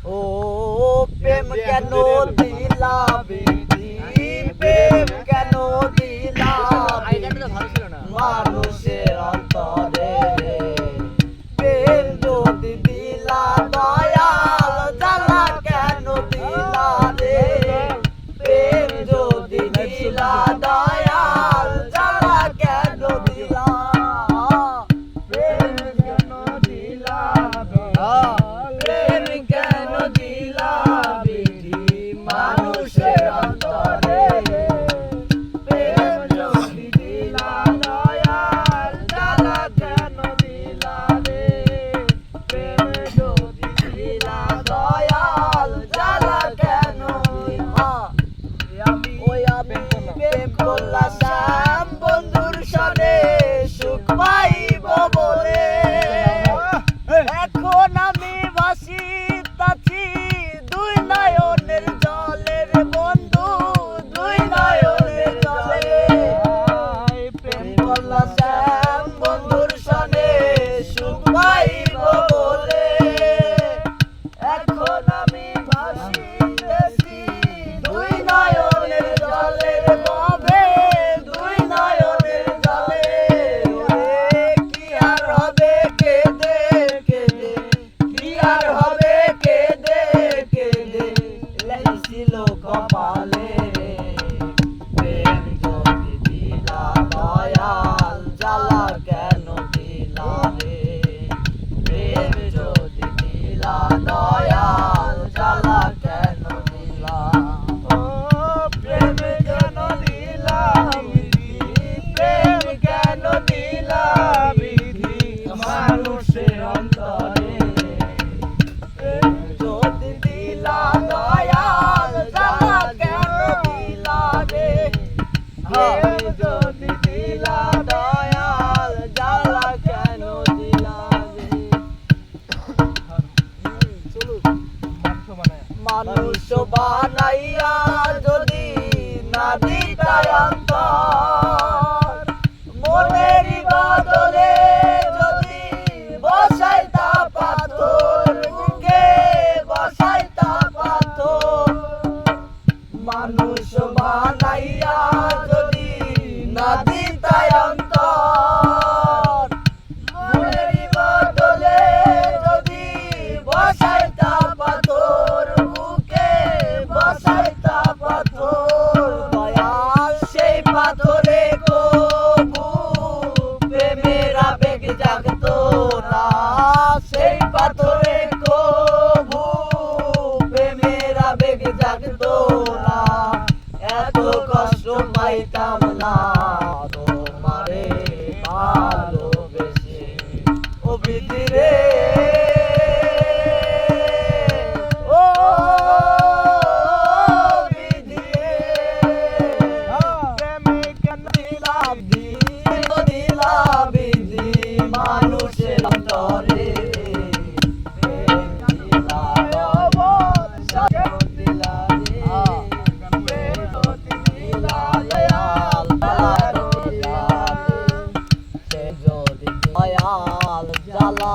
ও প্রেম কেন দিলা বিধি, প্রেম কেন দিলা মানুষের অন্তরে, প্রেম যদি দিলা দয়াল জ্বালা কেন দিলা রে, প্রেম যদি দিলা দয়াল জ্বালা কেন দিলা, প্রেম কেন দিলা, প্রেম কেন দিলা বিধি মানুষের অন্তরে, প্রেম যদি দিলা দয়াল জ্বালা কেন দিলা রে, প্রেম যদি দিলা দয়াল জ্বালা কেন দিলা। ওই আমি প্রেম করলাম শ্যাম বন্ধুর সনে সুখ পাইব বলে, এখন আমি ভাসিতাছি দুই নয়নের জলের বন্ধু, দুই নয়নের জলে, প্রেম করলাম শ্যাম বন্ধুর সনে সুখ পাইব বলে, এখন আমি ভাসিতেছি দুই নয়নের জলের ববে, দুই নয়নের জলে, কি আর হবে কেঁদে কেঁদে, কি আর হবে কেঁদে কেঁদে, লেখছিল কপালে, প্রেম যদি দিলা দয়াল জ্বালা কেন দিলা রে, প্রেম যদি দিলা দয়াল জ্বালা কেন দিলা, ও প্রেম কেন দিলা বিধি, প্রেম কেন দিলা বিধি মানুষের অন্তরে, প্রেম যদি দিলা দয়াল জ্বালা কেন দিলা রে, প্রেম যদি দিলা দয়াল জ্বালা কেন দিলা রে। মানুষ বানাইয়া যদি না দিতাই অন্তর, মনের বদলে যদি বসাইতা পাথর, বুকে বসাইতা পাথর, মানুষ বানাইয়া যদি না দিতাই অন্তর, মনের বদলে যদি বসাইতা পাথর, বুকে বসাইতা পাথর, দয়াল সেই পাথরে কবু প্রেমের আবেগ জাগতো না, সেই পাথরে কবু প্রেমের আবেগ জাগতো না, এত কষ্ট পাইতাম না তোমারে ভালোবেসে, ও বিধি রে, ও বিধি রে, প্রেমে কেন দিলা বিধি, দিলা বিধি মানুষের অন্তরে, প্রেম দিলা কেন দিলা রে, প্রেম যদি দিলা দয়াল জ্বালা কেন দিলা রে, প্রেম যদি দয়াল জ্বালা